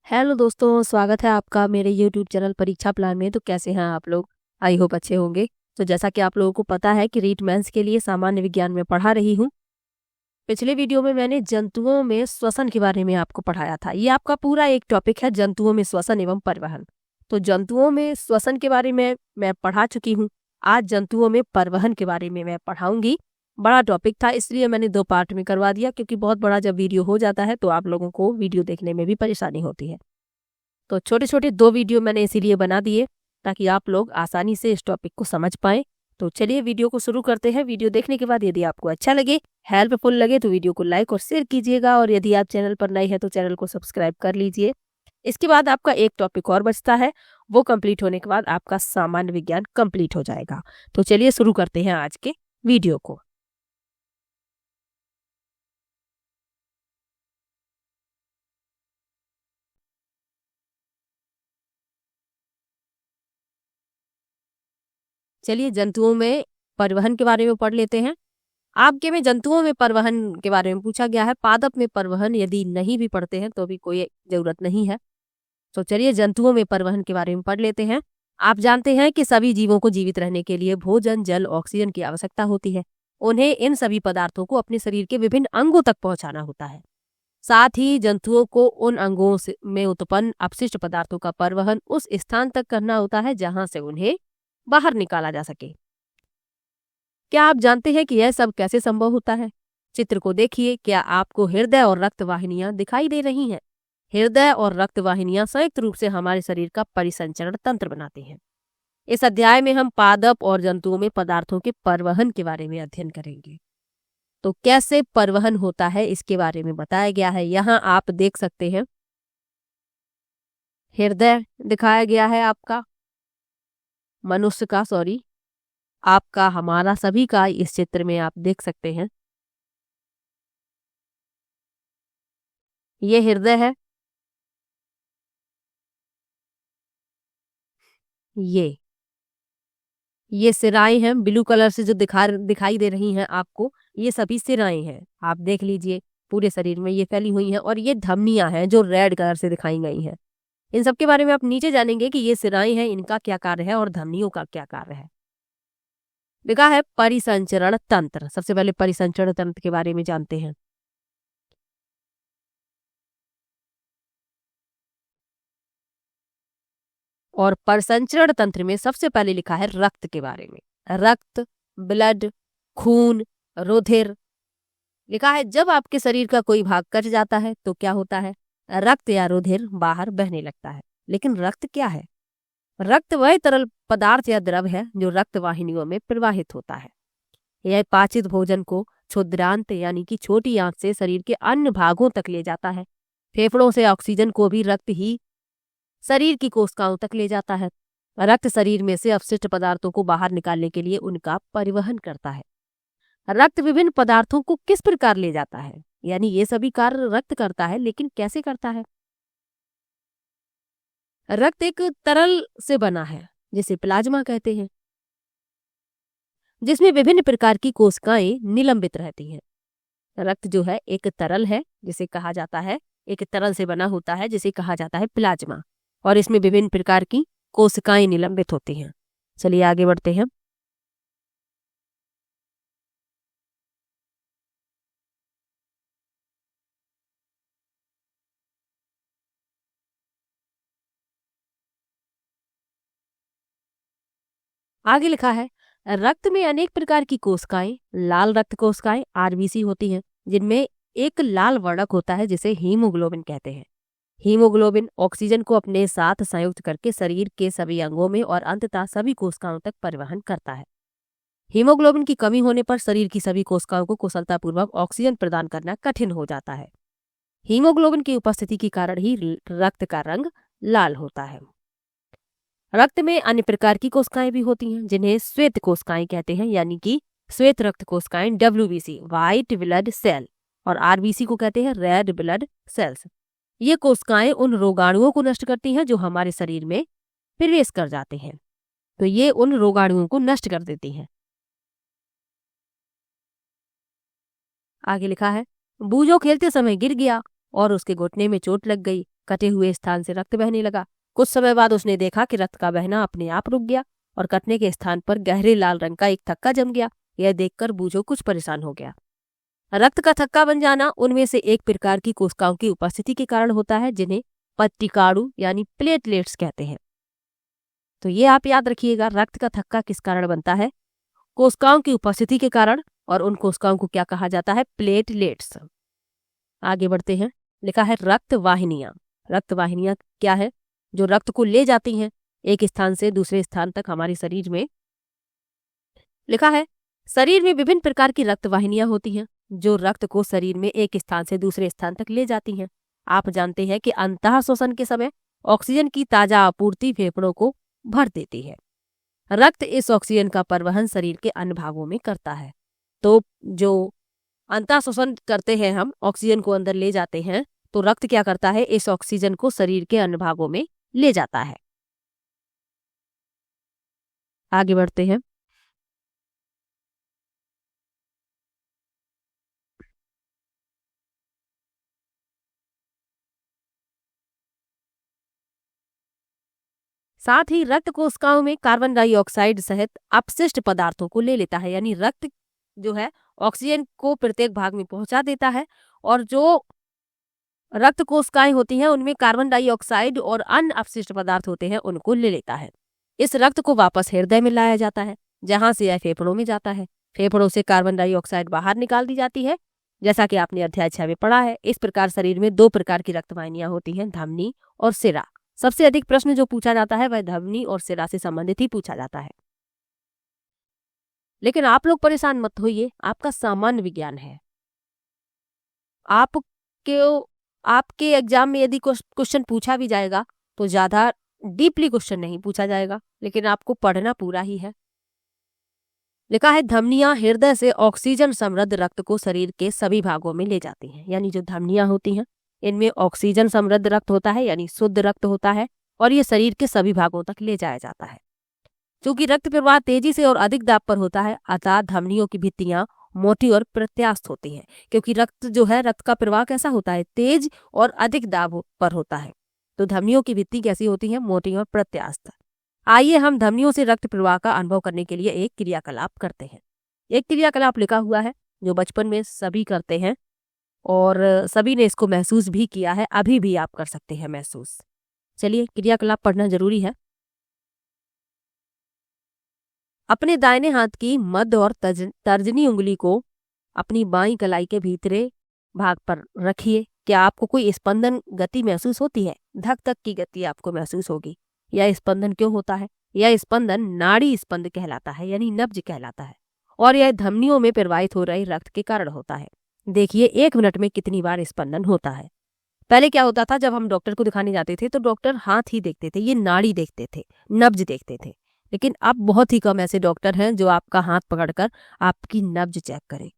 Hello दोस्तों, स्वागत है आपका मेरे यूट्यूब चैनल परीक्षा प्लान में। तो कैसे हैं आप लोग? आई होप अच्छे होंगे। तो जैसा कि आप लोगों को पता है कि रीट मेंस के लिए सामान्य विज्ञान में पढ़ा रही हूँ। पिछले वीडियो में मैंने जंतुओं में श्वसन के बारे में आपको पढ़ाया था। ये आपका पूरा एक टॉपिक है, जंतुओं में श्वसन एवं परिवहन। तो जंतुओं में श्वसन के बारे में मैं पढ़ा चुकी हूँ। आज जंतुओं में परिवहन के बारे में मैं पढ़ाऊंगी। बड़ा टॉपिक था, इसलिए मैंने 2 पार्ट में करवा दिया, क्योंकि बहुत बड़ा जब वीडियो हो जाता है तो आप लोगों को वीडियो देखने में भी परेशानी होती है। तो छोटे छोटे 2 वीडियो मैंने इसीलिए बना दिए ताकि आप लोग आसानी से इस टॉपिक को समझ पाएं। तो चलिए वीडियो को शुरू करते हैं। वीडियो देखने के बाद यदि आपको अच्छा लगे, हेल्पफुल लगे, तो वीडियो को लाइक और शेयर कीजिएगा। और यदि आप चैनल पर नए हैं तो चैनल को सब्सक्राइब कर लीजिए। इसके बाद आपका एक टॉपिक और बचता है, वो कंप्लीट होने के बाद आपका सामान्य विज्ञान कंप्लीट हो जाएगा। तो चलिए शुरू करते हैं आज के वीडियो को। चलिए जंतुओं में परिवहन के बारे में पढ़ लेते हैं। आपके में जंतुओं में परिवहन के बारे में पूछा गया है। पादप में परिवहन यदि नहीं भी पढ़ते हैं तो भी कोई जरूरत नहीं है। तो चलिए जंतुओं में परिवहन के बारे में पढ़ लेते हैं। आप जानते हैं कि सभी जीवों को जीवित रहने के लिए भोजन, जल, ऑक्सीजन की आवश्यकता होती है। उन्हें इन सभी पदार्थों को अपने शरीर के विभिन्न अंगों तक पहुंचाना होता है। साथ ही जंतुओं को उन में उत्पन्न अपशिष्ट पदार्थों का परिवहन उस स्थान तक करना होता है जहां से उन्हें बाहर निकाला जा सके। क्या आप जानते हैं कि यह सब कैसे संभव होता है? चित्र को देखिए। क्या आपको हृदय और रक्त वाहिनियां दिखाई दे रही हैं? हृदय और रक्त वाहिनियां संयुक्त रूप से हमारे शरीर का परिसंचरण तंत्र बनाते हैं। इस अध्याय में हम पादप और जंतुओं में पदार्थों के परिवहन के बारे में अध्ययन करेंगे। तो कैसे परिवहन होता है इसके बारे में बताया गया है। यहाँ आप देख सकते हैं हृदय दिखाया गया है, आपका मनुष्य का, सॉरी, आपका, हमारा, सभी का इस चित्र में आप देख सकते हैं। ये हृदय है, ये सिराएं हैं, ब्लू कलर से जो दिखाई दे रही हैं आपको, ये सभी सिराएं हैं। आप देख लीजिए, पूरे शरीर में ये फैली हुई हैं। और ये धमनियां हैं जो रेड कलर से दिखाई गई हैं। इन सब के बारे में आप नीचे जानेंगे कि ये सिराएं हैं, इनका क्या कार्य है और धमनियों का क्या कार्य है। लिखा है परिसंचरण तंत्र। सबसे पहले परिसंचरण तंत्र के बारे में जानते हैं। और परिसंचरण तंत्र में सबसे पहले लिखा है रक्त के बारे में। रक्त, ब्लड, खून, रुधिर। लिखा है जब आपके शरीर का कोई भाग कट जाता है तो क्या होता है? रक्त या रुधिर बाहर बहने लगता है। लेकिन रक्त क्या है? रक्त वह तरल पदार्थ या द्रव है जो रक्त वाहिनियों में प्रवाहित होता है। यह पाचित भोजन को क्षुद्रांत यानी कि छोटी आंत से शरीर के अन्य भागों तक ले जाता है। फेफड़ों से ऑक्सीजन को भी रक्त ही शरीर की कोशिकाओं तक ले जाता है। रक्त शरीर में से अपशिष्ट पदार्थों को बाहर निकालने के लिए उनका परिवहन करता है। रक्त विभिन्न पदार्थों को किस प्रकार ले जाता है? यानी ये सभी कार्य रक्त करता है, लेकिन कैसे करता है? रक्त एक तरल से बना है जिसे प्लाज्मा कहते हैं, जिसमें विभिन्न प्रकार की कोशिकाएं निलंबित रहती हैं। रक्त जो है एक तरल है जिसे कहा जाता है, एक तरल से बना होता है जिसे कहा जाता है प्लाज्मा। और इसमें विभिन्न प्रकार की कोशिकाएं निलंबित होती हैं। चलिए आगे बढ़ते हैं। आगे लिखा है रक्त में अनेक प्रकार की कोशिकाएं, लाल रक्त कोशिकाएं आरबीसी होती हैं, जिनमें एक लाल वर्णक होता है जिसे हीमोग्लोबिन कहते हैं। हीमोग्लोबिन ऑक्सीजन को अपने साथ संयुक्त करके शरीर के सभी अंगों में और अंततः सभी कोशिकाओं तक परिवहन करता है। हीमोग्लोबिन की कमी होने पर शरीर की सभी कोशिकाओं को कुशलतापूर्वक ऑक्सीजन प्रदान करना कठिन हो जाता है। हीमोग्लोबिन की उपस्थिति के कारण ही रक्त का रंग लाल होता है। रक्त में अन्य प्रकार की कोशिकाएं भी होती हैं जिन्हें श्वेत कोशिकाएं कहते हैं, यानी कि श्वेत रक्त कोशिकाएं WBC, व्हाइट ब्लड सेल, और RBC को कहते हैं रेड ब्लड सेल्स। ये कोशिकाएं उन रोगाणुओं को नष्ट करती हैं जो हमारे शरीर में प्रवेश कर जाते हैं। तो ये उन रोगाणुओं को नष्ट कर देती हैं। आगे लिखा है बूझो खेलते समय गिर गया, और उसके घुटने में चोट लग गई। कटे हुए स्थान से रक्त बहने लगा। कुछ समय बाद उसने देखा कि रक्त का बहना अपने आप रुक गया और कटने के स्थान पर गहरे लाल रंग का एक थक्का जम गया। यह देखकर बूझो कुछ परेशान हो गया। रक्त का थक्का बन जाना उनमें से एक प्रकार की कोशिकाओं की उपस्थिति के कारण होता है, जिन्हें पट्टिकाणु यानी प्लेटलेट्स कहते हैं। तो ये आप याद रखिएगा, रक्त का थक्का किस कारण बनता है? कोशिकाओं की उपस्थिति के कारण, और उन कोशिकाओं को क्या कहा जाता है? प्लेटलेट्स। आगे बढ़ते हैं। लिखा है रक्त वाहिनियां। रक्त वाहिनियां क्या है? जो रक्त को ले जाती हैं एक स्थान से दूसरे स्थान तक हमारे शरीर में। लिखा है शरीर में विभिन्न प्रकार की रक्त वाहिनियां होती हैं जो रक्त को शरीर में एक स्थान से दूसरे स्थान तक ले जाती हैं। आप जानते हैं कि अंतः श्वसन के समय ऑक्सीजन की ताजा आपूर्ति फेफड़ों को भर देती है। रक्त इस ऑक्सीजन का परिवहन शरीर के अन्य भागों में करता है। तो जो अंतः श्वसन करते हैं, हम ऑक्सीजन को अंदर ले जाते हैं, तो रक्त क्या करता है? इस ऑक्सीजन को शरीर के अन्य भागों में ले जाता है। आगे बढ़ते हैं। साथ ही रक्त कोशिकाओं में कार्बन डाइऑक्साइड सहित अपशिष्ट पदार्थों को ले लेता है। यानी रक्त जो है ऑक्सीजन को प्रत्येक भाग में पहुंचा देता है, और जो रक्त कोशिकाएं होती हैं उनमें कार्बन डाइऑक्साइड और अन्य अपशिष्ट पदार्थ होते हैं, उनको ले लेता है। इस रक्त को वापस हृदय में लाया जाता है, जहां से यह फेफड़ों में जाता है। फेफड़ों से कार्बन डाइऑक्साइड बाहर निकाल दी जाती है, जैसा कि आपने अध्याय 6 में पढ़ा है। इस प्रकार शरीर में 2 प्रकार की रक्त वाहिनियां होती हैं, धमनी और सिरा। सबसे अधिक प्रश्न जो पूछा जाता है वह धमनी और सिरा से संबंधित ही पूछा जाता है। लेकिन आप लोग परेशान मत होइए, आपका सामान्य विज्ञान है। आपके एग्जाम में यदि क्वेश्चन पूछा भी जाएगा तो ज्यादा डीपली क्वेश्चन नहीं पूछा जाएगा, लेकिन आपको पढ़ना पूरा ही है। लिखा है धमनियां हृदय से ऑक्सीजन समृद्ध रक्त को शरीर के सभी भागों में ले जाती हैं। यानी जो धमनियां होती हैं इनमें ऑक्सीजन समृद्ध रक्त होता है, यानी शुद्ध रक्त होता है, और ये शरीर के सभी भागों तक ले जाया जाता है। क्योंकि रक्त प्रवाह तेजी से और अधिक दाब पर होता है, अतः धमनियों की भित्तियां मोटी और प्रत्यास्थ होती हैं। क्योंकि रक्त का प्रवाह कैसा होता है? तेज और अधिक दाब पर होता है। तो धमनियों की भित्ति कैसी होती है? मोटी और प्रत्यास्थ। आइए हम धमनियों से रक्त प्रवाह का अनुभव करने के लिए एक क्रियाकलाप करते हैं। एक क्रियाकलाप लिखा हुआ है जो बचपन में सभी करते हैं और सभी ने इसको महसूस भी किया है, अभी भी आप कर सकते हैं महसूस। चलिए, क्रियाकलाप पढ़ना जरूरी है। अपने दाहिने हाथ की मध्य और तर्जनी उंगली को अपनी बाईं कलाई के भीतरे भाग पर रखिए। क्या आपको कोई स्पंदन गति महसूस होती है? धक धक की गति आपको महसूस होगी। यह स्पंदन क्यों होता है? यह स्पंदन नाड़ी स्पंद कहलाता है, यानी नब्ज कहलाता है, और यह धमनियों में प्रवाहित हो रहे रक्त के कारण होता है। देखिए 1 मिनट में कितनी बार स्पंदन होता है। पहले क्या होता था, जब हम डॉक्टर को दिखाने जाते थे तो डॉक्टर हाथ ही देखते थे, ये नाड़ी देखते थे, नब्ज देखते थे। लेकिन अब बहुत ही कम ऐसे डॉक्टर हैं जो आपका हाथ पकड़कर आपकी नब्ज चेक करें।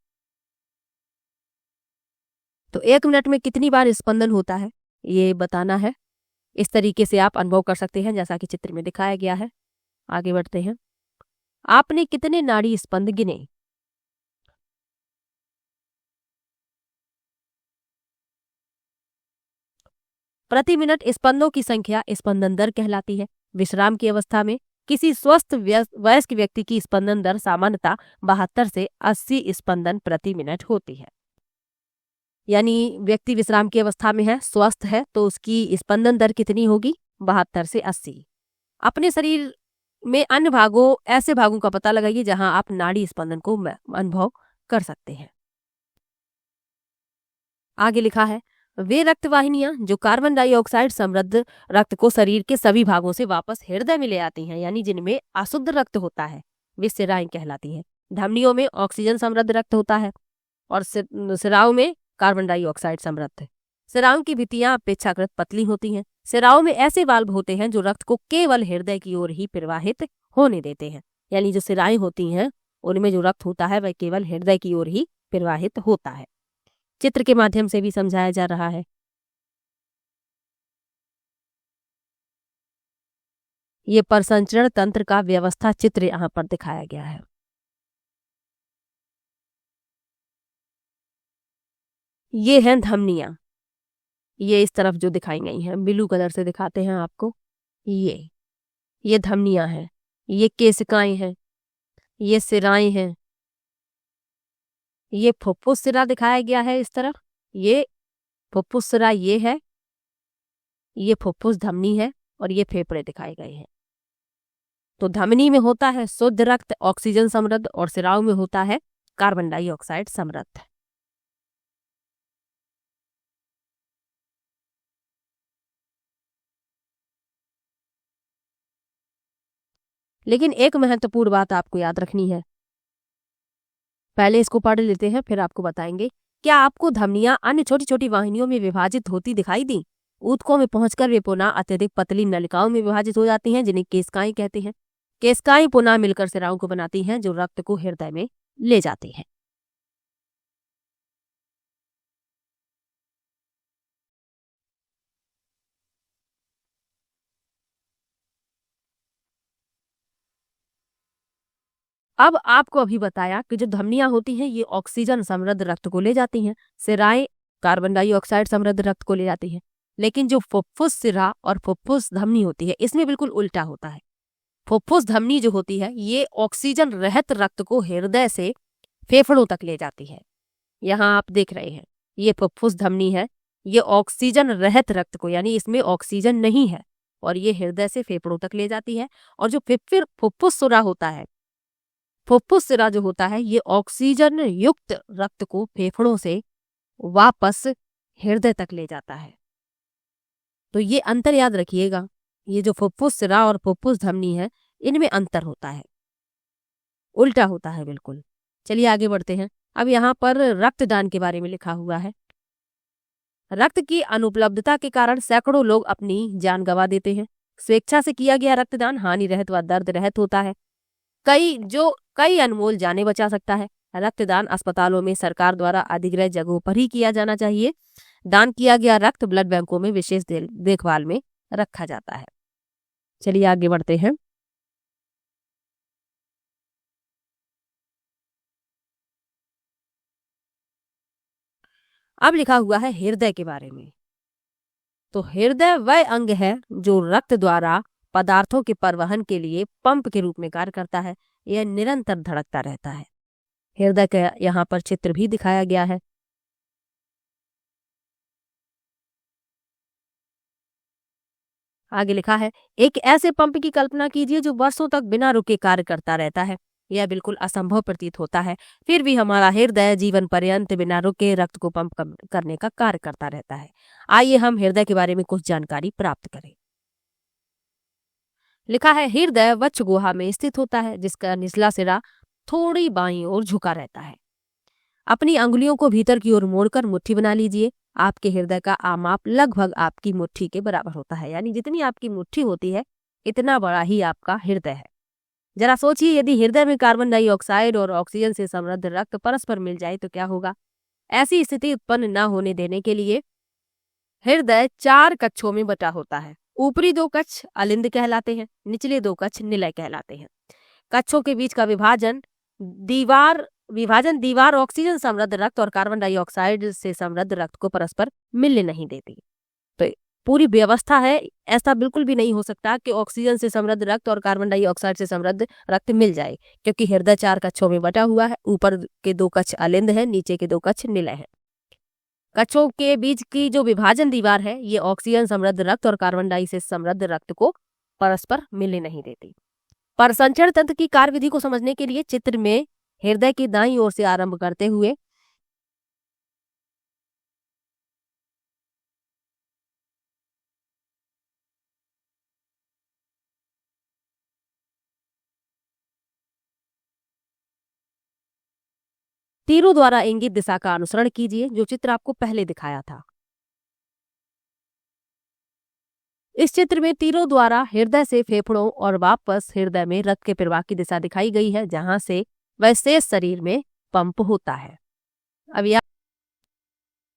तो 1 मिनट में कितनी बार स्पंदन होता है ये बताना है। इस तरीके से आप अनुभव कर सकते हैं जैसा कि चित्र में दिखाया गया है। आगे बढ़ते हैं। आपने कितने नाड़ी स्पंद गिने? प्रति मिनट स्पंदों की संख्या स्पंदन दर कहलाती है। विश्राम की अवस्था में किसी स्वस्थ वयस्क व्यक्ति की स्पंदन दर सामान्यतः 72 से 80 स्पंदन प्रति मिनट होती है। यानी व्यक्ति विश्राम की अवस्था में है, स्वस्थ है, तो उसकी स्पंदन दर कितनी होगी? 72 से 80। अपने शरीर में अन्य ऐसे भागों का पता लगाइए जहां आप नाड़ी स्पंदन को अनुभव कर सकते हैं। आगे लिखा है वे रक्त वाहिनियां जो कार्बन डाइऑक्साइड समृद्ध रक्त को शरीर के सभी भागों से वापस हृदय में ले आती हैं, यानी जिनमें अशुद्ध रक्त होता है, वे सिराएं कहलाती हैं। धमनियों में ऑक्सीजन समृद्ध रक्त होता है और सिराओं में कार्बन डाइऑक्साइड समृद्ध। सिराओं की भित्तियां अपेक्षाकृत पतली होती हैं। सिराओं में ऐसे वाल्व होते हैं जो रक्त को केवल हृदय की ओर ही प्रवाहित होने देते हैं। यानी जो सिराएं होती हैं उनमें जो रक्त होता है वह केवल हृदय की ओर ही प्रवाहित होता है। चित्र के माध्यम से भी समझाया जा रहा है। ये प्रसंचरण तंत्र का व्यवस्था चित्र यहाँ पर दिखाया गया है। ये हैं धमनियां। ये इस तरफ जो दिखाई गई हैं, ब्लू कलर से दिखाते हैं आपको। ये धमनियां हैं, ये केशिकाएं हैं, ये सिराएं हैं, ये फुफ्फुस सिरा दिखाया गया है इस तरफ। ये फुफ्फुस सिरा ये है, ये फुफ्फुस धमनी है, और ये फेफड़े दिखाए गए हैं। तो धमनी में होता है शुद्ध रक्त ऑक्सीजन समृद्ध, और सिराओं में होता है कार्बन डाइऑक्साइड समृद्ध। लेकिन एक महत्वपूर्ण बात आपको याद रखनी है, पहले इसको पढ़ लेते हैं फिर आपको बताएंगे। क्या आपको धमनियां अन्य छोटी छोटी वाहिनियों में विभाजित होती दिखाई दी? ऊतकों में पहुंचकर वे पुनः अत्यधिक पतली नलिकाओं में विभाजित हो जाती हैं, जिन्हें केशिकाएं कहते हैं। केशिकाएं पुनः मिलकर सिराओं को बनाती हैं, जो रक्त को हृदय में ले जाती हैं। अब आपको अभी बताया कि जो धमनियां होती हैं ये ऑक्सीजन समृद्ध रक्त को ले जाती हैं, सिराएं कार्बन डाइऑक्साइड समृद्ध रक्त को ले जाती हैं। लेकिन जो फुफ्फुस सिरा और फुफ्फुस धमनी होती है इसमें बिल्कुल उल्टा होता है। फुफ्फुस धमनी जो होती है ये ऑक्सीजन रहित रक्त को हृदय से फेफड़ों तक ले जाती है। यहाँ आप देख रहे हैं ये फुफ्फुस धमनी है, ये ऑक्सीजन रहित रक्त को, यानी इसमें ऑक्सीजन नहीं है, और ये हृदय से फेफड़ों तक ले जाती है। और जो फिर फुफ्फुस सिरा होता है, फुफ्फुस सिरा जो होता है ये ऑक्सीजन युक्त रक्त को फेफड़ों से वापस हृदय तक ले जाता है। तो ये अंतर याद रखिएगा, ये जो फुफ्फुस सिरा और फुफ्फुस धमनी है इनमें अंतर होता है, उल्टा होता है बिल्कुल। चलिए आगे बढ़ते हैं। अब यहाँ पर रक्तदान के बारे में लिखा हुआ है। रक्त की अनुपलब्धता के कारण सैकड़ों लोग अपनी जान गंवा देते हैं। स्वेच्छा से किया गया रक्तदान हानि रहित व दर्द रहित होता है, कई अनमोल जानें बचा सकता है। रक्तदान अस्पतालों में सरकार द्वारा अधिग्रहित जगहों पर ही किया जाना चाहिए। दान किया गया रक्त ब्लड बैंकों में विशेष देखभाल में रखा जाता है। चलिए आगे बढ़ते हैं। अब लिखा हुआ है हृदय के बारे में। तो हृदय वह अंग है जो रक्त द्वारा पदार्थों के परिवहन के लिए पंप के रूप में कार्य करता है। यह निरंतर धड़कता रहता है। हृदय का यहाँ पर चित्र भी दिखाया गया है। आगे लिखा है, एक ऐसे पंप की कल्पना कीजिए जो वर्षों तक बिना रुके कार्य करता रहता है। यह बिल्कुल असंभव प्रतीत होता है, फिर भी हमारा हृदय जीवन पर्यंत बिना रुके रक्त को पंप करने का कार्य करता रहता है। आइए हम हृदय के बारे में कुछ जानकारी प्राप्त करें। लिखा है, हृदय वक्ष गुहा में स्थित होता है, जिसका निचला सिरा थोड़ी बाईं ओर झुका रहता है। अपनी अंगुलियों को भीतर की ओर मोड़कर मुट्ठी बना लीजिए। आपके हृदय का आमाप लगभग आपकी मुट्ठी के बराबर होता है, यानी जितनी आपकी मुट्ठी होती है इतना बड़ा ही आपका हृदय है। जरा सोचिए, यदि हृदय में कार्बन डाइऑक्साइड और ऑक्सीजन से समृद्ध रक्त परस्पर मिल जाए तो क्या होगा। ऐसी स्थिति उत्पन्न न होने देने के लिए हृदय 4 कक्षों में बटा होता है। ऊपरी 2 कक्ष अलिंद कहलाते हैं, निचले 2 कक्ष निलय कहलाते हैं। कक्षों के बीच का विभाजन दीवार ऑक्सीजन समृद्ध रक्त और कार्बन डाइऑक्साइड से समृद्ध रक्त को परस्पर मिलने नहीं देती। तो पूरी व्यवस्था है, ऐसा बिल्कुल भी नहीं हो सकता कि ऑक्सीजन से समृद्ध रक्त और कार्बन डाइऑक्साइड से समृद्ध रक्त मिल जाए, क्योंकि हृदय 4 कक्षों में बटा हुआ है। ऊपर के 2 कक्ष अलिंद है, नीचे के 2 कक्ष निलय है। कक्षों के बीच की जो विभाजन दीवार है ये ऑक्सीजन समृद्ध रक्त और कार्बन डाई से समृद्ध रक्त को परस्पर मिलने नहीं देती। परिसंचरण तंत्र की कार्यविधि को समझने के लिए चित्र में हृदय की दाईं ओर से आरंभ करते हुए तीरों द्वारा इंगित दिशा का अनुसरण कीजिए, जो चित्र आपको पहले दिखाया था। इस चित्र में तीरों द्वारा हृदय से फेफड़ों और वापस हृदय में रक्त के प्रवाह की दिशा दिखाई गई है, जहां से वह शेष शरीर में पंप होता है। अब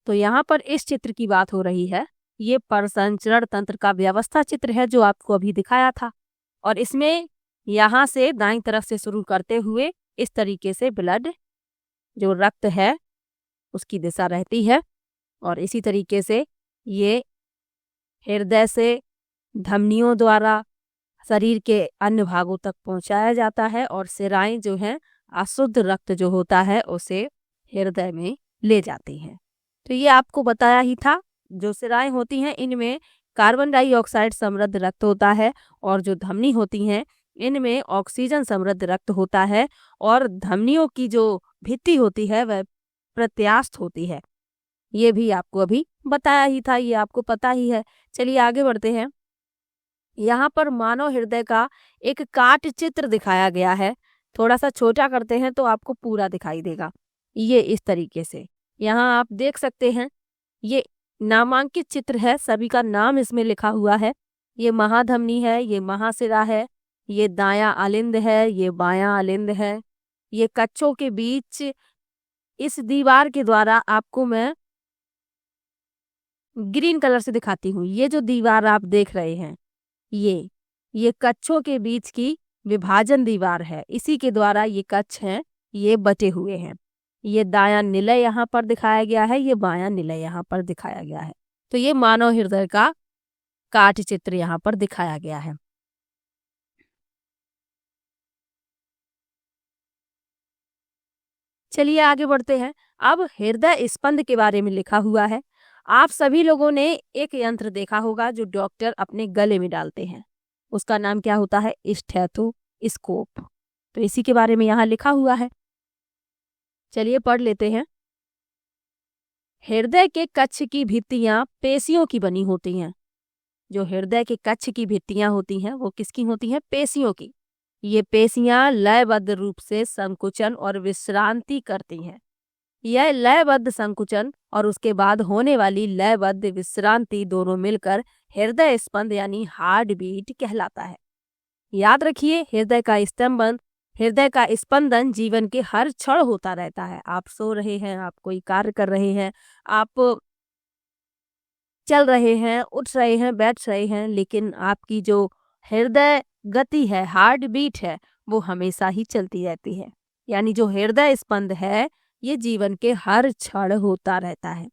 यहाँ पर इस चित्र की बात हो रही है। ये परिसंचरण तंत्र का व्यवस्था चित्र है जो आपको अभी दिखाया था, और इसमें यहाँ से दाईं तरफ से शुरू करते हुए इस तरीके से ब्लड जो रक्त है उसकी दिशा रहती है, और इसी तरीके से ये हृदय से धमनियों द्वारा शरीर के अन्य भागों तक पहुंचाया जाता है और शिराएं जो हैं अशुद्ध रक्त जो होता है उसे हृदय में ले जाती हैं। तो ये आपको बताया ही था, जो शिराएं होती हैं इनमें कार्बन डाइऑक्साइड समृद्ध रक्त होता है और जो धमनी होती हैं इनमें ऑक्सीजन समृद्ध रक्त होता है और धमनियों की जो भित्ति होती है वह प्रत्यास्थ होती है। ये भी आपको अभी बताया ही था, ये आपको पता ही है। चलिए आगे बढ़ते हैं। यहाँ पर मानव हृदय का एक काट चित्र दिखाया गया है। थोड़ा सा छोटा करते हैं तो आपको पूरा दिखाई देगा। ये इस तरीके से यहाँ आप देख सकते हैं, ये नामांकित चित्र है, सभी का नाम इसमें लिखा हुआ है। ये महाधमनी है, ये महाशिरा है, ये दायां अलिंद है, ये बायां अलिंद है। ये कच्छों के बीच इस दीवार के द्वारा आपको मैं ग्रीन कलर से दिखाती हूँ। ये जो दीवार आप देख रहे हैं ये कच्छों के बीच की विभाजन दीवार है। इसी के द्वारा ये कच्छ हैं, ये बटे हुए हैं। ये दायां निलय यहाँ पर दिखाया गया है, ये बायां निलय यहाँ पर दिखाया गया है। तो ये मानव हृदय का काट चित्र यहाँ पर दिखाया गया है। चलिए आगे बढ़ते हैं। अब हृदय स्पंद के बारे में लिखा हुआ है। आप सभी लोगों ने एक यंत्र देखा होगा जो डॉक्टर अपने गले में डालते हैं, उसका नाम क्या होता है? स्टेथोस्कोप। तो इसी के बारे में यहाँ लिखा हुआ है, चलिए पढ़ लेते हैं। हृदय के कक्ष की भित्तियां पेशियों की बनी होती हैं। जो हृदय के कक्ष की भित्तियां होती हैं वो किसकी होती हैं? पेशियों की। ये पेशियां लयबद्ध रूप से संकुचन और विश्रांति करती हैं। यह लयबद्ध संकुचन और उसके बाद होने वाली लयबद्ध विश्रांति दोनों मिलकर हृदय स्पंद यानी हार्ट बीट कहलाता है। याद रखिए, हृदय का स्पंदन जीवन के हर क्षण होता रहता है। आप सो रहे हैं, आप कोई कार्य कर रहे हैं, आप चल रहे हैं, उठ रहे हैं, बैठ रहे हैं, लेकिन आपकी जो हृदय गति है, हार्ट बीट है, वो हमेशा ही चलती रहती है। यानी जो हृदय स्पंद है ये जीवन के हर क्षण होता रहता है।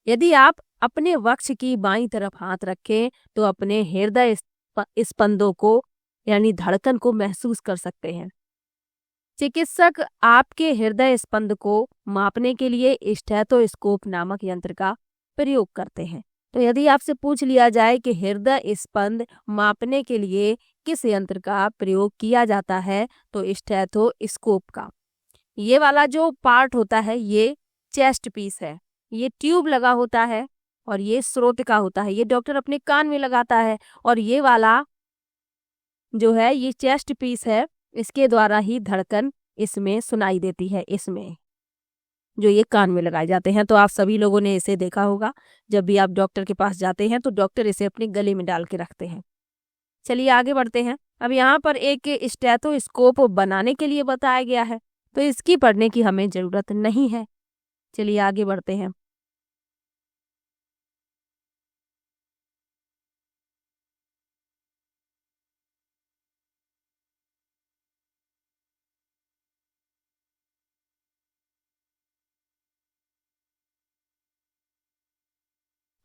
यदि आप अपने वक्ष की बाईं तरफ हाथ रखें तो अपने हृदय स्पंदों को यानी धड़कन को महसूस कर सकते हैं। चिकित्सक आपके हृदय स्पंद को मापने के लिए स्टेथोस्कोप नामक यंत्र का प्रयोग करते हैं। तो यदि आपसे पूछ लिया जाए कि हृदय स्पंद मापने के लिए किस यंत्र का प्रयोग किया जाता है, तो स्टेथोस्कोप का। ये वाला जो पार्ट होता है ये चेस्ट पीस है, ये ट्यूब लगा होता है और ये स्रोत का होता है, ये डॉक्टर अपने कान में लगाता है। और ये वाला जो है ये चेस्ट पीस है, इसके द्वारा ही धड़कन इसमें सुनाई देती है, इसमें जो ये कान में लगाए जाते हैं। तो आप सभी लोगों ने इसे देखा होगा, जब भी आप डॉक्टर के पास जाते हैं तो डॉक्टर इसे अपने गले में डाल के रखते हैं। चलिए आगे बढ़ते हैं। अब यहाँ पर एक स्टेथोस्कोप बनाने के लिए बताया गया है, तो इसकी पढ़ने की हमें जरूरत नहीं है। चलिए आगे बढ़ते हैं।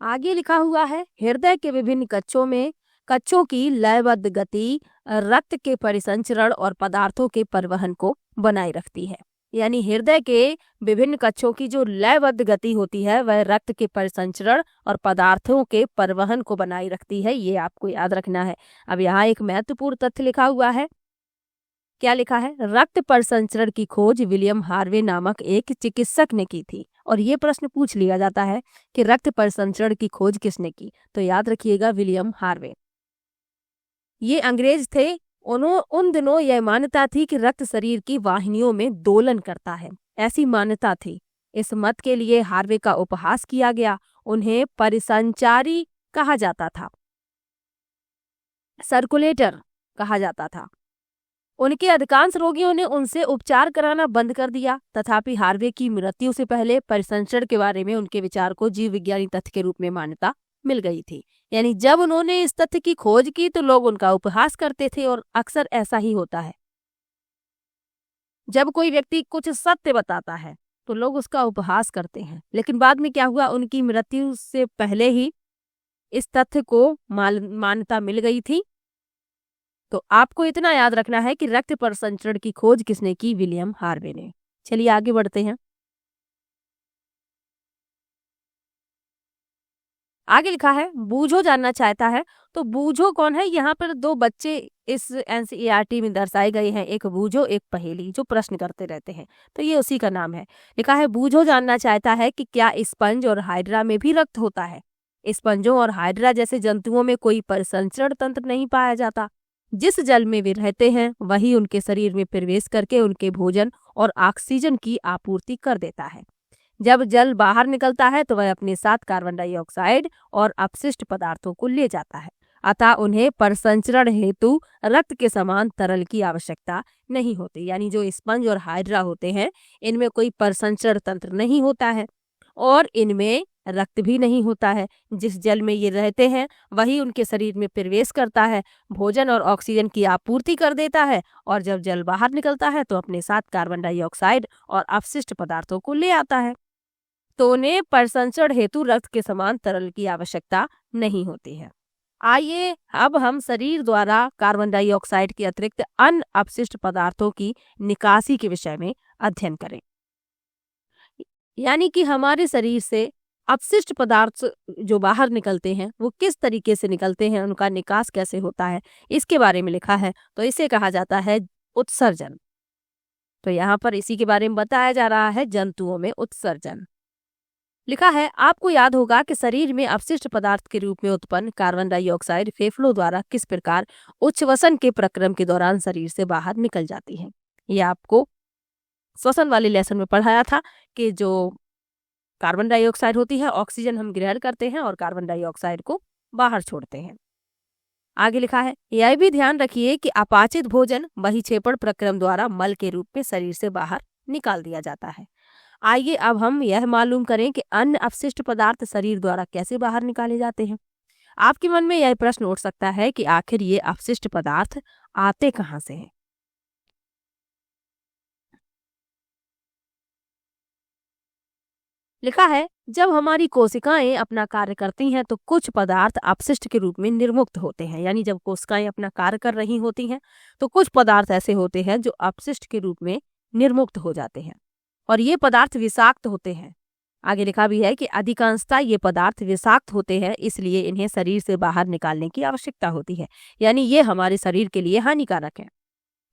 आगे लिखा हुआ है, हृदय के विभिन्न कक्षों की लयबद्ध गति रक्त के परिसंचरण और पदार्थों के परिवहन को बनाए रखती है। यानी हृदय के विभिन्न कक्षों की जो लयबद्ध गति होती है वह रक्त के परिसंचरण और पदार्थों के परिवहन को बनाए रखती है। ये आपको याद रखना है। अब यहाँ एक महत्वपूर्ण तथ्य लिखा हुआ है, क्या लिखा है? रक्त परिसंचरण की खोज विलियम हार्वे नामक एक चिकित्सक ने की थी। और ये प्रश्न पूछ लिया जाता है कि रक्त परिसंचरण की खोज किसने की, तो याद रखिएगा विलियम हार्वे। ये अंग्रेज थे। उन दिनों यह मान्यता थी कि रक्त शरीर की वाहिनियों में दोलन करता है, ऐसी मान्यता थी। इस मत के लिए हार्वे का उपहास किया गया। उन्हें परिसंचारी कहा जाता था, सर्कुलेटर कहा जाता था। उनके अधिकांश रोगियों ने उनसे उपचार कराना बंद कर दिया। तथापि हार्वे की मृत्यु से पहले परिसंचरण के बारे में उनके विचार को जीव विज्ञानी तथ्य के रूप में मान्यता मिल गई थी। यानी जब उन्होंने इस तथ्य की खोज की तो लोग उनका उपहास करते थे, और अक्सर ऐसा ही होता है। जब कोई व्यक्ति कुछ सत्य बताता है तो लोग उसका उपहास करते हैं, लेकिन बाद में क्या हुआ, उनकी मृत्यु से पहले ही इस तथ्य को मान्यता मिल गई थी। तो आपको इतना याद रखना है कि रक्त परिसंचरण की खोज किसने की? विलियम हार्वे ने। चलिए आगे बढ़ते हैं। आगे लिखा है बूझो जानना चाहता है। तो बूझो कौन है? यहाँ पर दो बच्चे इस एनसीईआरटी में दर्शाए गए हैं, एक बूझो एक पहेली, जो प्रश्न करते रहते हैं। तो ये उसी का नाम है। लिखा है बूझो जानना चाहता है कि क्या स्पंज और हाइड्रा में भी रक्त होता है? स्पंजों और हाइड्रा जैसे जंतुओं में कोई परिसंचरण तंत्र नहीं पाया जाता। जिस जल में वे रहते हैं वही उनके शरीर में प्रवेश करके उनके भोजन और ऑक्सीजन की आपूर्ति कर देता है। जब जल बाहर निकलता है तो वह अपने साथ कार्बन डाइऑक्साइड और अपशिष्ट पदार्थों को ले जाता है। अतः उन्हें परिसंचरण हेतु रक्त के समान तरल की आवश्यकता नहीं होती। यानी जो स्पंज और हाइड्रा होते हैं इनमें कोई परिसंचरण तंत्र नहीं होता है और इनमें रक्त भी नहीं होता है। जिस जल में ये रहते हैं वही उनके शरीर में प्रवेश करता है, भोजन और ऑक्सीजन की आपूर्ति कर देता है और जब जल बाहर निकलता है तो अपने साथ कार्बन डाइऑक्साइड और अपशिष्ट पदार्थों को ले आता है। तो उन्हें परिसंचरण हेतु रक्त के समान तरल की आवश्यकता नहीं होती है। आइए अब हम शरीर द्वारा कार्बन डाइऑक्साइड के अतिरिक्त अन्य अपशिष्ट पदार्थों की निकासी के विषय में अध्ययन करें। यानी कि हमारे शरीर से अपशिष्ट पदार्थ जो बाहर निकलते हैं वो किस तरीके से निकलते हैं, उनका निकास कैसे होता है, इसके बारे में लिखा है। तो इसे कहा जाता है उत्सर्जन। तो यहाँ पर इसी के बारे में बताया जा रहा है, जंतुओं में उत्सर्जन। लिखा है आपको याद होगा कि शरीर में अपशिष्ट पदार्थ के रूप में उत्पन्न कार्बन डाइऑक्साइड फेफड़ों द्वारा किस प्रकार उच्छ्वसन के प्रक्रम के दौरान शरीर से बाहर निकल जाती है। यह आपको श्वसन वाले लेसन में पढ़ाया था कि जो कार्बन डाइऑक्साइड होती है, ऑक्सीजन हम ग्रहण करते हैं और कार्बन डाइऑक्साइड को बाहर छोड़ते हैं। आगे लिखा है यह भी ध्यान रखिए कि अपाचित भोजन बहिक्षेपण प्रक्रम द्वारा मल के रूप में शरीर से बाहर निकाल दिया जाता है। आइए अब हम यह मालूम करें कि अन्य अपशिष्ट पदार्थ शरीर द्वारा कैसे बाहर निकाले जाते हैं। आपके मन में यह प्रश्न उठ सकता है कि आखिर ये अपशिष्ट पदार्थ आते कहाँ से हैं। लिखा है जब हमारी कोशिकाएं अपना कार्य करती हैं तो कुछ पदार्थ अपशिष्ट के रूप में निर्मुक्त होते हैं। यानी जब कोशिकाएं अपना कार्य कर रही होती हैं तो कुछ पदार्थ ऐसे होते हैं जो अपशिष्ट के रूप में निर्मुक्त हो जाते हैं और ये पदार्थ विषाक्त होते हैं। आगे लिखा भी है कि अधिकांशतः ये पदार्थ विषाक्त होते हैं, इसलिए इन्हें शरीर से बाहर निकालने की आवश्यकता होती है। यानी ये हमारे शरीर के लिए हानिकारक है।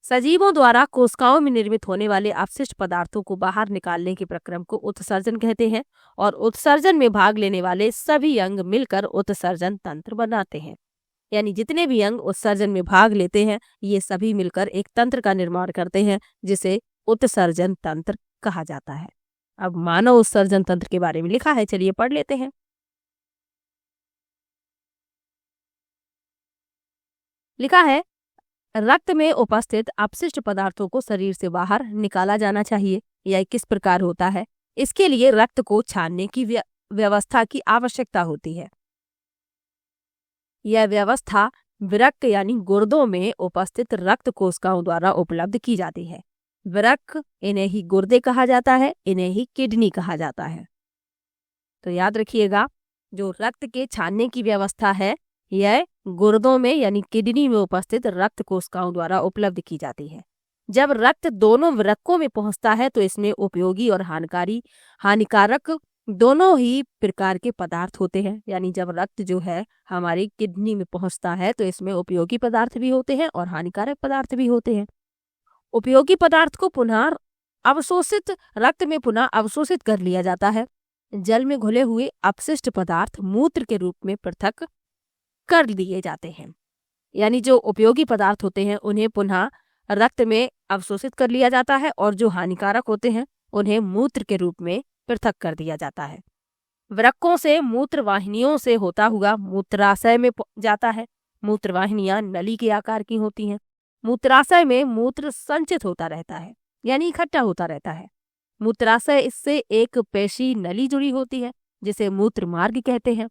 सजीवों द्वारा कोशिकाओं में निर्मित होने वाले अपशिष्ट पदार्थों को बाहर निकालने के प्रक्रम को उत्सर्जन कहते हैं और उत्सर्जन में भाग लेने वाले सभी अंग मिलकर उत्सर्जन तंत्र बनाते हैं। यानी जितने भी अंग उत्सर्जन में भाग लेते हैं ये सभी मिलकर एक तंत्र का निर्माण करते हैं जिसे उत्सर्जन तंत्र कहा जाता है। अब मानव उत्सर्जन तंत्र के बारे में लिखा है, चलिए पढ़ लेते हैं। लिखा है रक्त में उपस्थित अपशिष्ट पदार्थों को शरीर से बाहर निकाला जाना चाहिए। यह किस प्रकार होता है? इसके लिए रक्त को छानने की व्यवस्था की आवश्यकता होती है। यह व्यवस्था वृक्क यानी गुर्दों में उपस्थित रक्त कोशिकाओं द्वारा उपलब्ध की जाती है। वृक्क इन्हें ही गुर्दे कहा जाता है, इन्हें ही किडनी कहा जाता है। तो याद रखिएगा जो रक्त के छानने की व्यवस्था है यह गुर्दों में यानी किडनी में उपस्थित रक्त कोशिकाओं द्वारा उपलब्ध की जाती है। जब रक्त दोनों वृक्कों में पहुंचता है तो इसमें उपयोगी और हानिकारक दोनों ही प्रकार के पदार्थ होते हैं। यानी जब रक्त जो है हमारी किडनी में पहुंचता है तो इसमें उपयोगी पदार्थ भी होते हैं और हानिकारक पदार्थ भी होते हैं। उपयोगी पदार्थ को पुनः अवशोषित रक्त में पुनः अवशोषित कर लिया जाता है। जल में घुले हुए अपशिष्ट पदार्थ मूत्र के रूप में पृथक कर दिए जाते हैं। यानी जो उपयोगी पदार्थ होते हैं उन्हें पुनः रक्त में अवशोषित कर लिया जाता है और जो हानिकारक होते हैं उन्हें मूत्र के रूप में पृथक कर दिया जाता है। वृक्कों से मूत्र वाहिनियों से होता हुआ मूत्राशय में जाता है। मूत्रवाहिनियां नली के आकार की होती हैं। मूत्राशय में मूत्र संचित होता रहता है यानी इकट्ठा होता रहता है। मूत्राशय इससे एक पेशी नली जुड़ी होती है जिसे मूत्र मार्ग कहते हैं।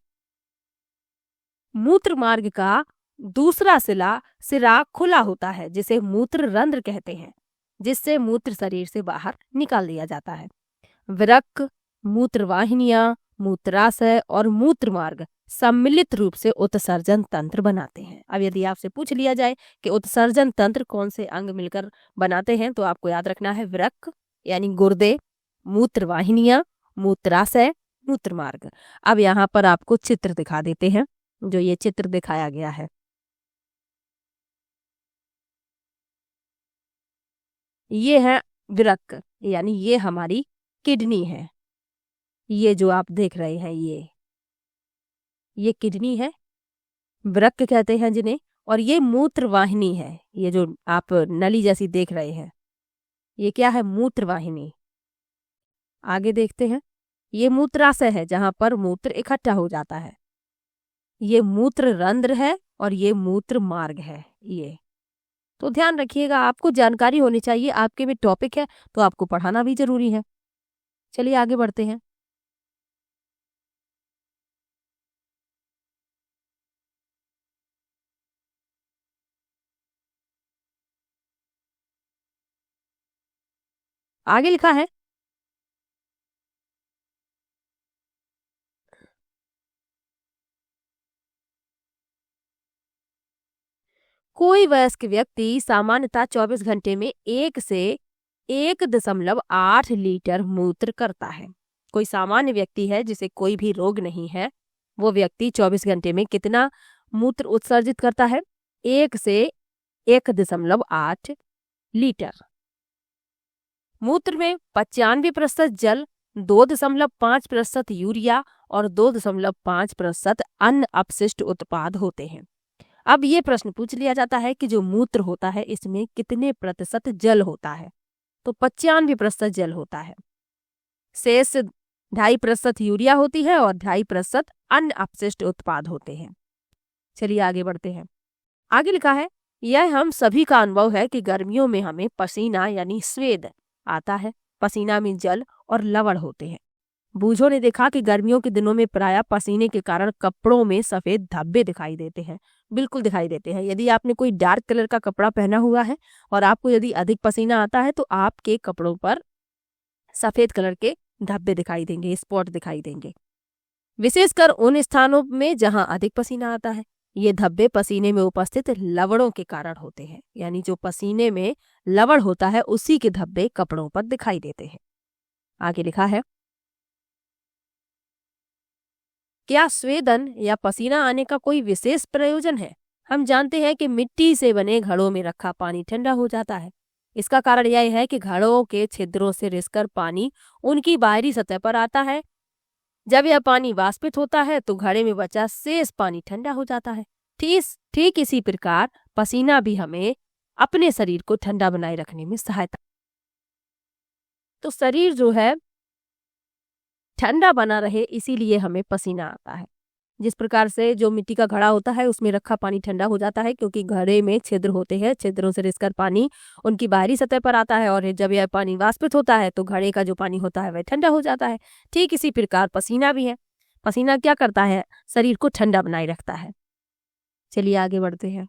मूत्र मार्ग का दूसरा सिरा खुला होता है जिसे मूत्र रंध्र कहते हैं, जिससे मूत्र शरीर से बाहर निकाल दिया जाता है। वृक्क, मूत्रवाहिनियां, मूत्राशय और मूत्र मार्ग सम्मिलित रूप से उत्सर्जन तंत्र बनाते हैं। अब यदि आपसे पूछ लिया जाए कि उत्सर्जन तंत्र कौन से अंग मिलकर बनाते हैं, तो आपको याद रखना है वृक्क यानी गुर्दे, मूत्र वाहिनियां, मूत्राशय, मूत्र मार्ग। अब यहाँ पर आपको चित्र दिखा देते हैं, जो ये चित्र दिखाया गया है। ये है वृक्क यानी ये हमारी किडनी है। ये जो आप देख रहे हैं ये किडनी है, वृक्क कहते हैं जिन्हें। और ये मूत्र वाहिनी है, ये जो आप नली जैसी देख रहे हैं ये क्या है, मूत्र वाहिनी। आगे देखते हैं, ये मूत्राशय है जहां पर मूत्र इकट्ठा हो जाता है। ये मूत्र रंध्र है और ये मूत्र मार्ग है। ये तो ध्यान रखिएगा, आपको जानकारी होनी चाहिए, आपके में टॉपिक है तो आपको पढ़ाना भी जरूरी है। चलिए आगे बढ़ते हैं। आगे लिखा है, कोई वयस्क व्यक्ति सामान्यतः 24 घंटे में 1 से 1.8 लीटर मूत्र करता है। कोई सामान्य व्यक्ति है जिसे कोई भी रोग नहीं है, वो व्यक्ति 24 घंटे में कितना मूत्र उत्सर्जित करता है, 1 से 1.8 लीटर। मूत्र में 95% जल, 2.5% यूरिया और 2.5% अन्य अपशिष्ट उत्पाद होते हैं। अब ये प्रश्न पूछ लिया जाता है कि जो मूत्र होता है इसमें कितने प्रतिशत जल होता है, तो 95% जल होता है। शेष 2.5% यूरिया होती है और 2.5% अन्य अपशिष्ट उत्पाद होते हैं। चलिए आगे बढ़ते हैं। आगे लिखा है, यह हम सभी का अनुभव है कि गर्मियों में हमें पसीना यानी स्वेद आता है। पसीना में जल और लवण होते हैं। बूझों ने देखा कि गर्मियों के दिनों में प्रायः पसीने के कारण कपड़ों में सफेद धब्बे दिखाई देते हैं। बिल्कुल दिखाई देते हैं। यदि आपने कोई डार्क कलर का कपड़ा पहना हुआ है और आपको यदि अधिक पसीना आता है तो आपके कपड़ों पर सफेद कलर के धब्बे दिखाई देंगे, स्पॉट दिखाई देंगे, विशेषकर उन स्थानों में जहां अधिक पसीना आता है। ये धब्बे पसीने में उपस्थित लवणों के कारण होते हैं, यानी जो पसीने में लवण होता है उसी के धब्बे कपड़ों पर दिखाई देते हैं। आगे लिखा है, क्या स्वेदन या पसीना आने का कोई विशेष प्रयोजन है? हम जानते हैं कि मिट्टी से बने घड़ों में रखा पानी ठंडा हो जाता है। इसका कारण यह है कि घड़ों के छिद्रों से रिसकर पानी उनकी बाहरी सतह पर आता है। जब यह पानी वाष्पित होता है तो घड़े में बचा शेष पानी ठंडा हो जाता है। ठीक इसी प्रकार पसीना भी हमें अपने शरीर को ठंडा बनाए रखने में सहायता। तो शरीर जो है ठंडा बना रहे इसीलिए हमें पसीना आता है। जिस प्रकार से जो मिट्टी का घड़ा होता है उसमें रखा पानी ठंडा हो जाता है क्योंकि घड़े में छिद्र होते हैं, छिद्रों से रिसकर पानी उनकी बाहरी सतह पर आता है और जब यह पानी वाष्पित होता है तो घड़े का जो पानी होता है वह ठंडा हो जाता है। ठीक इसी प्रकार पसीना भी है। पसीना क्या करता है? शरीर को ठंडा बनाए रखता है। चलिए आगे बढ़ते हैं।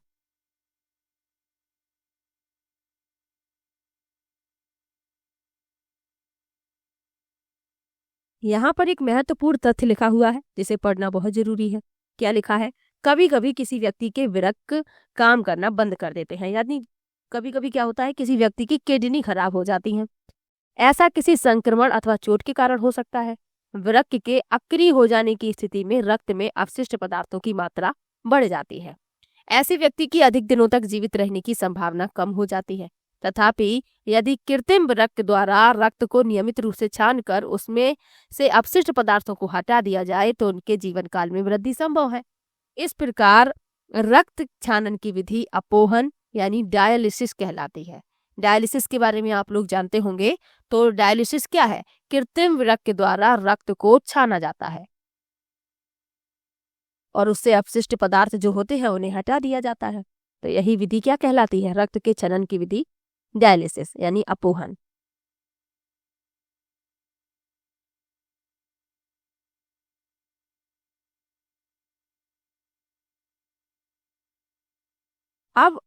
यहाँ पर एक महत्वपूर्ण तथ्य लिखा हुआ है जिसे पढ़ना बहुत जरूरी है। क्या लिखा है? कभी कभी किसी व्यक्ति के वृक्क काम करना बंद कर देते हैं, यानी कभी कभी क्या होता है, किसी व्यक्ति की किडनी खराब हो जाती है। ऐसा किसी संक्रमण अथवा चोट के कारण हो सकता है। वृक्क के अक्रिय हो जाने की स्थिति में रक्त में अपशिष्ट पदार्थों की मात्रा बढ़ जाती है। ऐसे व्यक्ति की अधिक दिनों तक जीवित रहने की संभावना कम हो जाती है। तथापि यदि कृत्रिम वृक्क द्वारा रक्त को नियमित रूप से छानकर उसमें से अपशिष्ट पदार्थों को हटा दिया जाए तो उनके जीवन काल में वृद्धि संभव है। इस प्रकार रक्त छानन की विधि अपोहन यानी डायलिसिस कहलाती है। डायलिसिस के बारे में आप लोग जानते होंगे। तो डायलिसिस क्या है? कृत्रिम वृक्क द्वारा रक्त को छाना जाता है और उससे अपशिष्ट पदार्थ जो होते हैं उन्हें हटा दिया जाता है। तो यही विधि क्या कहलाती है? रक्त के छनन की विधि डायलिसिस यानी अपोहन। अब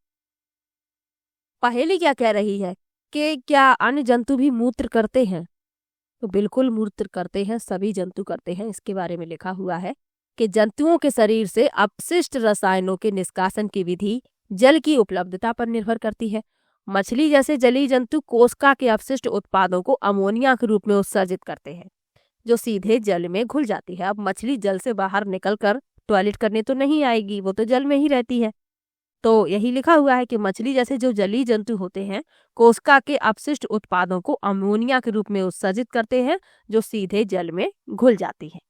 पहेली क्या कह रही है कि क्या अन्य जंतु भी मूत्र करते हैं? तो बिल्कुल मूत्र करते हैं, सभी जंतु करते हैं। इसके बारे में लिखा हुआ है कि जंतुओं के शरीर से अपशिष्ट रसायनों के निष्कासन की विधि जल की उपलब्धता पर निर्भर करती है। मछली जैसे जलीय जंतु कोशिका के अपशिष्ट उत्पादों को अमोनिया के रूप में उत्सर्जित करते हैं, जो सीधे जल में घुल जाती है। अब मछली जल से बाहर निकलकर टॉयलेट करने तो नहीं आएगी, वो तो जल में ही रहती है। तो यही लिखा हुआ है कि मछली जैसे जो जलीय जंतु होते हैं कोशिका के अपशिष्ट उत्पादों को अमोनिया के रूप में उत्सर्जित करते हैं, जो सीधे जल में घुल जाती है।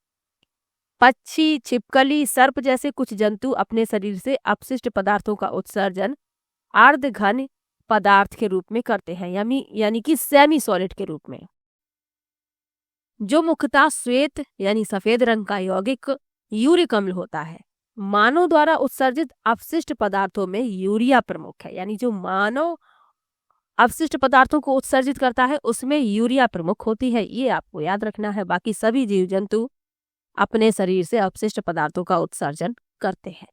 पक्षी, छिपकली, सर्प जैसे कुछ जंतु अपने शरीर से अपशिष्ट पदार्थों का उत्सर्जन अर्धघन पदार्थ के रूप में करते हैं, यानी कि सेमी सॉलिड के रूप में, जो मुख्यतः श्वेत यानी सफेद रंग का यौगिक यूरिक अम्ल होता है। मानव द्वारा उत्सर्जित अपशिष्ट पदार्थों में यूरिया प्रमुख है, यानी जो मानव अपशिष्ट पदार्थों को उत्सर्जित करता है उसमें यूरिया प्रमुख होती है, ये आपको याद रखना है। बाकी सभी जीव जंतु अपने शरीर से अपशिष्ट पदार्थों का उत्सर्जन करते हैं।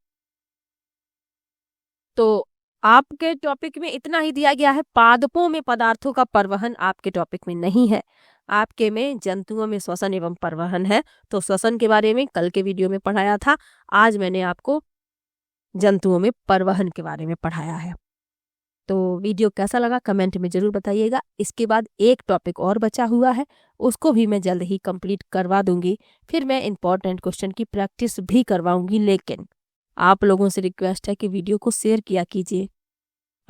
तो आपके टॉपिक में इतना ही दिया गया है। पादपों में पदार्थों का परिवहन आपके टॉपिक में नहीं है। आपके में जंतुओं में श्वसन एवं परिवहन है। तो श्वसन के बारे में कल के वीडियो में पढ़ाया था, आज मैंने आपको जंतुओं में परिवहन के बारे में पढ़ाया है। तो वीडियो कैसा लगा कमेंट में जरूर बताइएगा। इसके बाद एक टॉपिक और बचा हुआ है, उसको भी मैं जल्द ही कंप्लीट करवा दूंगी। फिर मैं इंपॉर्टेंट क्वेश्चन की प्रैक्टिस भी करवाऊंगी। लेकिन आप लोगों से रिक्वेस्ट है कि वीडियो को शेयर किया कीजिए।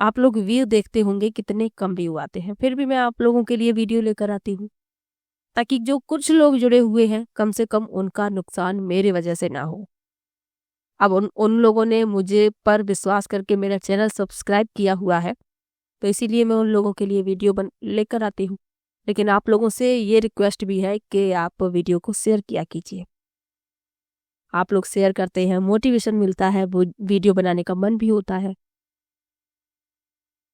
आप लोग व्यू देखते होंगे, कितने कम व्यू आते हैं, फिर भी मैं आप लोगों के लिए वीडियो लेकर आती हूँ, ताकि जो कुछ लोग जुड़े हुए हैं कम से कम उनका नुकसान मेरे वजह से ना हो। अब उन लोगों ने मुझे पर विश्वास करके मेरा चैनल सब्सक्राइब किया हुआ है, तो इसीलिए मैं उन लोगों के लिए वीडियो लेकर आती हूँ। लेकिन आप लोगों से ये रिक्वेस्ट भी है कि आप वीडियो को शेयर किया कीजिए। आप लोग शेयर करते हैं, मोटिवेशन मिलता है, वो वीडियो बनाने का मन भी होता है।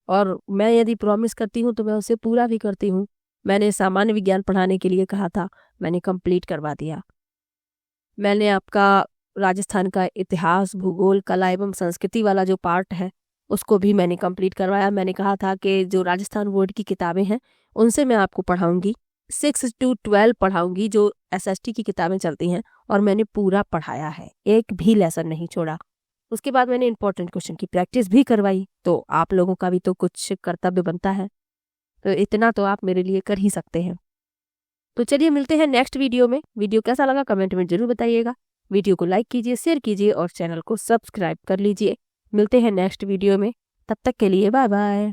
और मैं यदि प्रॉमिस करती हूँ तो मैं उसे पूरा भी करती हूँ। मैंने सामान्य विज्ञान पढ़ाने के लिए कहा था, मैंने कंप्लीट करवा दिया। मैंने आपका राजस्थान का इतिहास, भूगोल, कला एवं संस्कृति वाला जो पार्ट है उसको भी मैंने कंप्लीट करवाया। मैंने कहा था कि जो राजस्थान बोर्ड की किताबें हैं उनसे मैं आपको पढ़ाऊंगी, 6 to 12 पढ़ाऊंगी, जो SST की किताबें चलती हैं, और मैंने पूरा पढ़ाया है, एक भी लेसन नहीं छोड़ा। उसके बाद मैंने इंपॉर्टेंट क्वेश्चन की प्रैक्टिस भी करवाई। तो आप लोगों का भी तो कुछ कर्तव्य बनता है, तो इतना तो आप मेरे लिए कर ही सकते हैं। तो चलिए मिलते हैं नेक्स्ट वीडियो में। वीडियो कैसा लगा कमेंट में जरूर बताइएगा। वीडियो को लाइक कीजिए, शेयर कीजिए और चैनल को सब्सक्राइब कर लीजिए। मिलते हैं नेक्स्ट वीडियो में, तब तक के लिए बाय बाय।